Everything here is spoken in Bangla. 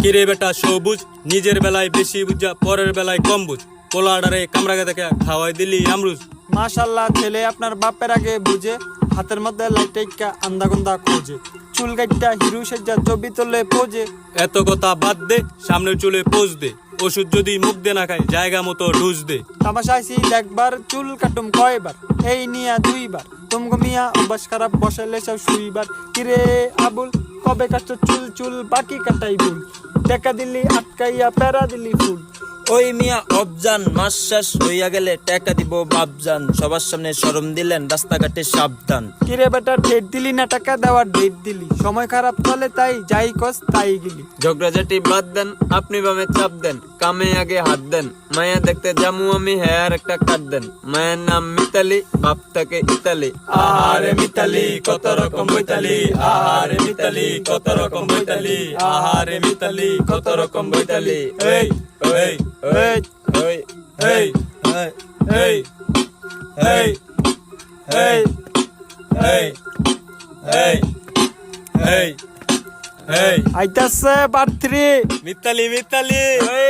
কিরে বেটা সবুজ, নিজের বেলায় বেশি বুঝা পরের বেলায় কম বুঝ। পোলাডারে কামরাগে দেখে খাওয়াই দিলি আমরুজ। মাশাল্লাহ, ছেলে আপনার বাপের আগে বুঝে, হাতের মধ্যে লাইটাইকা আন্দা গন্দা খোঁজে, চুল গাইটা হিরু সেজা ছবি তোলে পোজে। এত কথা বাদ দে, সামনের চুলে পোজ দে। ওষুধ যদি মুখ দে না খায়, জায়গা মতো ডুজ দে। তামাশাইছি একবার, চুল কাটুম কয়বার, এই নিয়া দুইবার। তুমগো মিয়া অভ্যাস খারাপ, বসাইলে সব শুইবার। কিরে আবুল, কবে কাটছ চুল? চুল বাকি কাটাই ভুল, টাকা দিলি আটকাইয়া প্যারা দিলি ফুল। ওই মিয়া অবজান, মাস শেষ হইয়া গেলে টাকা দিব বাপজান। সবার সামনে শরম দিলেন, রাস্তাঘাটে সাবধান। কিরে বেটা, ডেট দিলি না টাকা দেওয়ার ডেট দিলি, সময় খারাপ চলে তাই যাই কস তাই গিলি। ঝগড়াঝাটি বাদ দেন, আপনি বামে চাপ দেন, কামে আগে হাত দেন। মায়া দেখতে জামু আমি, হেয়ার একটা কাট দেন। মায়ের নাম মিতালি, বাপ থাকে ইতালি। আহারে মিতালি কত রকম বৈতালি, আহারে মিতালি কত রকম বৈতালি, আহারে মিতালি কত রকম বৈতালি। এই এই এই ওই এই এই এই এই এই এই এই এই আইতাছে পার্ট 3। মিতালি মিতালি। ওই